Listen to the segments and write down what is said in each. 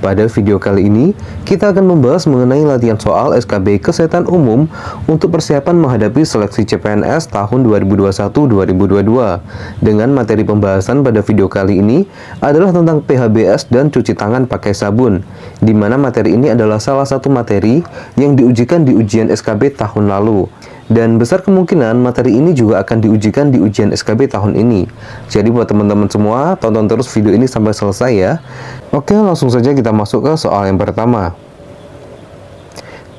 Pada video kali ini, kita akan membahas mengenai latihan soal SKB Kesehatan Umum untuk persiapan menghadapi seleksi CPNS tahun 2021-2022. Dengan materi pembahasan pada video kali ini adalah tentang PHBS dan cuci tangan pakai sabun, di mana materi ini adalah salah satu materi yang diujikan di ujian SKB tahun lalu. Dan besar kemungkinan materi ini juga akan diujikan di ujian SKB tahun ini. Jadi buat teman-teman semua, tonton terus video ini sampai selesai ya. Oke, langsung saja kita masuk ke soal yang pertama.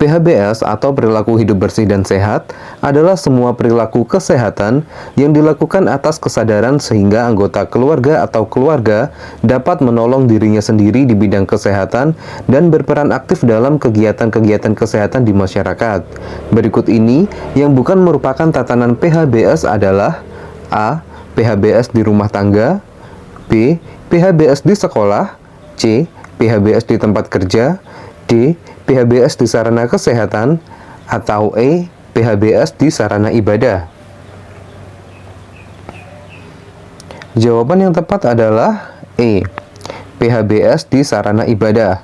PHBS atau perilaku hidup bersih dan sehat adalah semua perilaku kesehatan yang dilakukan atas kesadaran sehingga anggota keluarga atau keluarga dapat menolong dirinya sendiri di bidang kesehatan dan berperan aktif dalam kegiatan-kegiatan kesehatan di masyarakat. Berikut ini yang bukan merupakan tatanan PHBS adalah A. PHBS di rumah tangga, B. PHBS di sekolah, C. PHBS di tempat kerja, D. PHBS di sarana kesehatan, atau E. PHBS di sarana ibadah. Jawaban yang tepat adalah E. PHBS di sarana ibadah.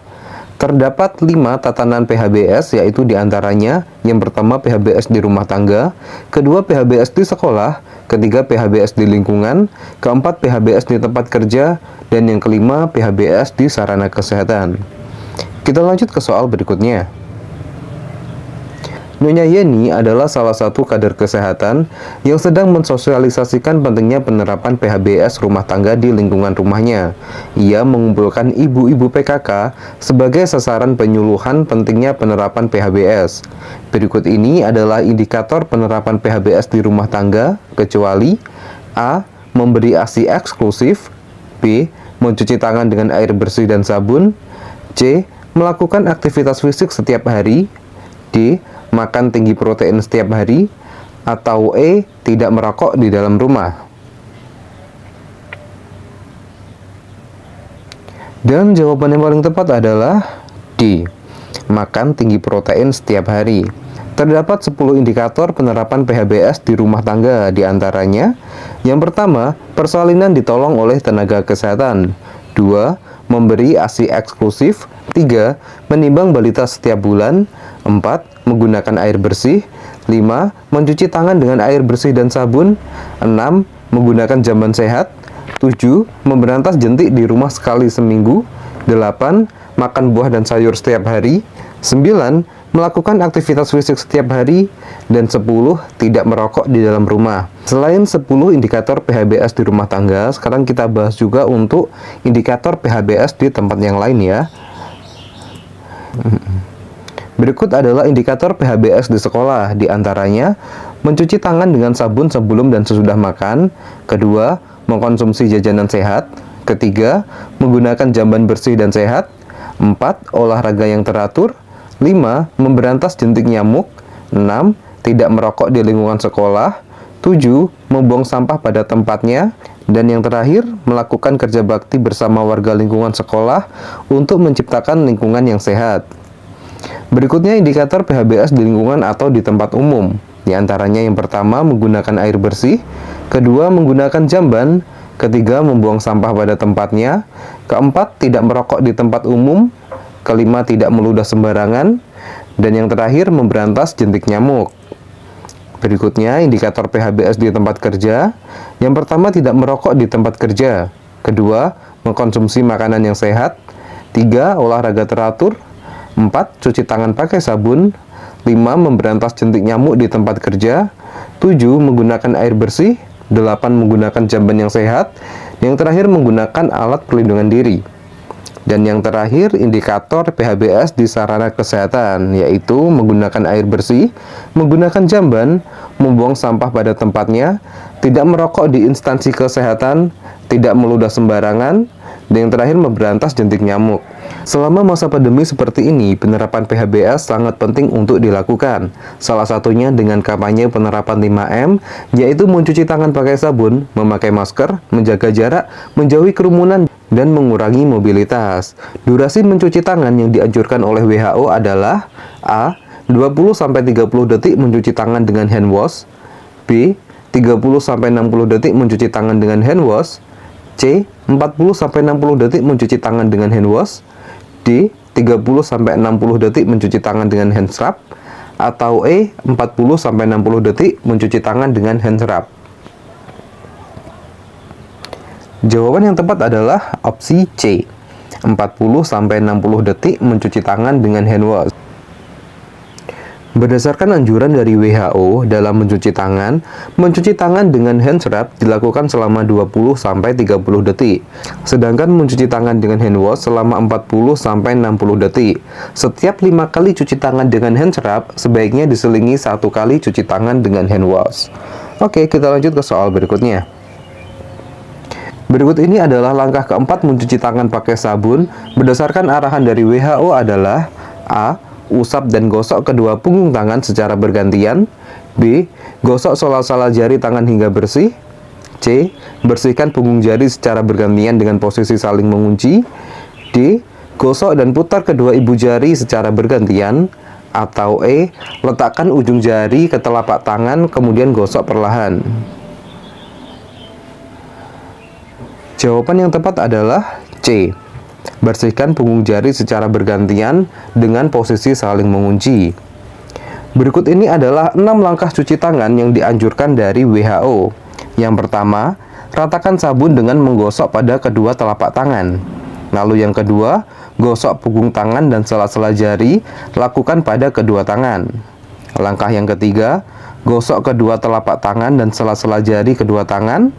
Terdapat 5 tatanan PHBS, yaitu diantaranya yang pertama PHBS di rumah tangga, kedua PHBS di sekolah, ketiga PHBS di lingkungan, keempat PHBS di tempat kerja, dan yang kelima PHBS di sarana kesehatan. Kita lanjut ke soal berikutnya. Nyonya Yeni adalah salah satu kader kesehatan yang sedang mensosialisasikan pentingnya penerapan PHBS rumah tangga di lingkungan rumahnya. Ia mengumpulkan ibu-ibu PKK sebagai sasaran penyuluhan pentingnya penerapan PHBS. Berikut ini adalah indikator penerapan PHBS di rumah tangga, kecuali A. Memberi ASI eksklusif, B. Mencuci tangan dengan air bersih dan sabun, C. Melakukan aktivitas fisik setiap hari, D. Makan tinggi protein setiap hari, atau E. Tidak merokok di dalam rumah. Dan jawaban yang paling tepat adalah D. Makan tinggi protein setiap hari. Terdapat 10 indikator penerapan PHBS di rumah tangga, diantaranya yang pertama, persalinan ditolong oleh tenaga kesehatan, 2. Memberi ASI eksklusif, 3. Menimbang balita setiap bulan, 4. Menggunakan air bersih, 5. Mencuci tangan dengan air bersih dan sabun, 6. Menggunakan jamban sehat, 7. Memberantas jentik di rumah sekali seminggu, 8. Makan buah dan sayur setiap hari, 9. Melakukan aktivitas fisik setiap hari, dan 10. Tidak merokok di dalam rumah. Selain 10 indikator PHBS di rumah tangga, sekarang kita bahas juga untuk indikator PHBS di tempat yang lain ya. Berikut adalah indikator PHBS di sekolah, diantaranya mencuci tangan dengan sabun sebelum dan sesudah makan, kedua, mengkonsumsi jajanan sehat, ketiga, menggunakan jamban bersih dan sehat, 4. Olahraga yang teratur, 5. Memberantas jentik nyamuk, 6. Tidak merokok di lingkungan sekolah, 7. Membuang sampah pada tempatnya, dan yang terakhir, melakukan kerja bakti bersama warga lingkungan sekolah untuk menciptakan lingkungan yang sehat. Berikutnya indikator PHBS di lingkungan atau di tempat umum. Di antaranya yang pertama, menggunakan air bersih, kedua, menggunakan jamban, ketiga, membuang sampah pada tempatnya, keempat, tidak merokok di tempat umum, kelima, tidak meludah sembarangan, dan yang terakhir, memberantas jentik nyamuk. Berikutnya, indikator PHBS di tempat kerja. Yang pertama, tidak merokok di tempat kerja. Kedua, mengkonsumsi makanan yang sehat. 3. Olahraga teratur. 4. Cuci tangan pakai sabun. 5. Memberantas jentik nyamuk di tempat kerja. 7. Menggunakan air bersih. 8. Menggunakan jamban yang sehat. Yang terakhir, menggunakan alat perlindungan diri. Dan yang terakhir, indikator PHBS di sarana kesehatan, yaitu menggunakan air bersih, menggunakan jamban, membuang sampah pada tempatnya, tidak merokok di instansi kesehatan, tidak meludah sembarangan, dan yang terakhir, memberantas jentik nyamuk. Selama masa pandemi seperti ini, penerapan PHBS sangat penting untuk dilakukan. Salah satunya dengan kampanye penerapan 5M, yaitu mencuci tangan pakai sabun, memakai masker, menjaga jarak, menjauhi kerumunan, dan mengurangi mobilitas. Durasi mencuci tangan yang dianjurkan oleh WHO adalah A. 20-30 detik mencuci tangan dengan hand wash, B. 30-60 detik mencuci tangan dengan hand wash, C. 40-60 detik mencuci tangan dengan hand wash, D. D. 30-60 detik mencuci tangan dengan hand scrub, atau E. 40-60 detik mencuci tangan dengan hand scrub? Jawaban yang tepat adalah opsi C. 40-60 detik mencuci tangan dengan hand wash. Berdasarkan anjuran dari WHO dalam mencuci tangan dengan hand scrub dilakukan selama 20-30 detik. Sedangkan mencuci tangan dengan hand wash selama 40-60 detik. Setiap 5 kali cuci tangan dengan hand scrub, sebaiknya diselingi 1 kali cuci tangan dengan hand wash. Oke, kita lanjut ke soal berikutnya. Berikut ini adalah langkah keempat mencuci tangan pakai sabun. Berdasarkan arahan dari WHO adalah A. Usap dan gosok kedua punggung tangan secara bergantian. B. Gosok sela-sela jari tangan hingga bersih. C. Bersihkan punggung jari secara bergantian dengan posisi saling mengunci. D. Gosok dan putar kedua ibu jari secara bergantian. Atau E. Letakkan ujung jari ke telapak tangan kemudian gosok perlahan. Jawaban yang tepat adalah C. Bersihkan punggung jari secara bergantian dengan posisi saling mengunci. Berikut ini adalah 6 langkah cuci tangan yang dianjurkan dari WHO. Yang pertama, ratakan sabun dengan menggosok pada kedua telapak tangan. Lalu yang kedua, gosok punggung tangan dan sela-sela jari, lakukan pada kedua tangan. Langkah yang ketiga, gosok kedua telapak tangan dan sela-sela jari kedua tangan.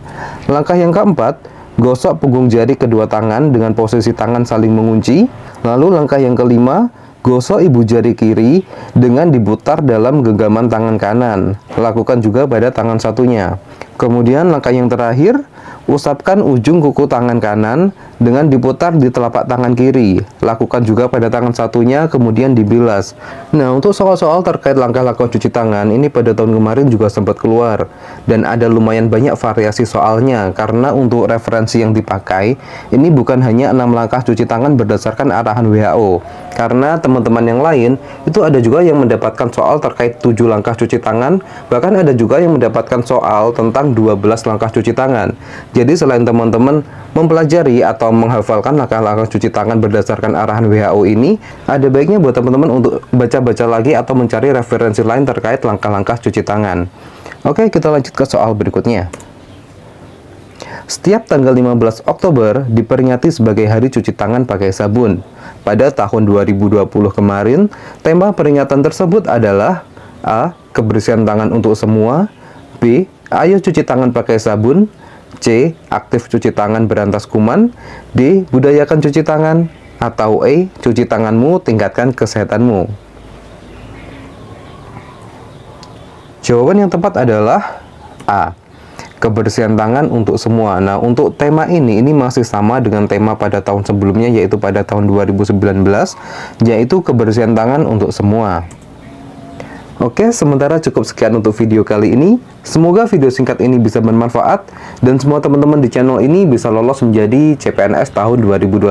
Langkah yang keempat, gosok punggung jari kedua tangan dengan posisi tangan saling mengunci. Lalu langkah yang kelima, gosok ibu jari kiri dengan diputar dalam genggaman tangan kanan. Lakukan juga pada tangan satunya. Kemudian langkah yang terakhir, usapkan ujung kuku tangan kanan dengan diputar di telapak tangan kiri. Lakukan juga pada tangan satunya, kemudian dibilas. Nah, untuk soal-soal terkait langkah-langkah cuci tangan, ini pada tahun kemarin juga sempat keluar. Dan ada lumayan banyak variasi soalnya, karena untuk referensi yang dipakai, ini bukan hanya 6 langkah cuci tangan berdasarkan arahan WHO. Karena teman-teman yang lain, itu ada juga yang mendapatkan soal terkait 7 langkah cuci tangan, bahkan ada juga yang mendapatkan soal tentang 12 langkah cuci tangan. Jadi selain teman-teman mempelajari atau menghafalkan langkah-langkah cuci tangan berdasarkan arahan WHO ini, ada baiknya buat teman-teman untuk baca-baca lagi atau mencari referensi lain terkait langkah-langkah cuci tangan. Oke, kita lanjut ke soal berikutnya. Setiap tanggal 15 Oktober diperingati sebagai Hari Cuci Tangan Pakai Sabun. Pada tahun 2020 kemarin, tema peringatan tersebut adalah A. Kebersihan tangan untuk semua. B. Ayo cuci tangan pakai sabun. C. Aktif cuci tangan berantas kuman. D. Budayakan cuci tangan. Atau E. Cuci tanganmu, tingkatkan kesehatanmu. Jawaban yang tepat adalah A. Kebersihan tangan untuk semua. Nah, untuk tema ini masih sama dengan tema pada tahun sebelumnya, yaitu pada tahun 2019, yaitu kebersihan tangan untuk semua. Oke, sementara cukup sekian untuk video kali ini. Semoga video singkat ini bisa bermanfaat, dan semua teman-teman di channel ini bisa lolos menjadi CPNS tahun 2021.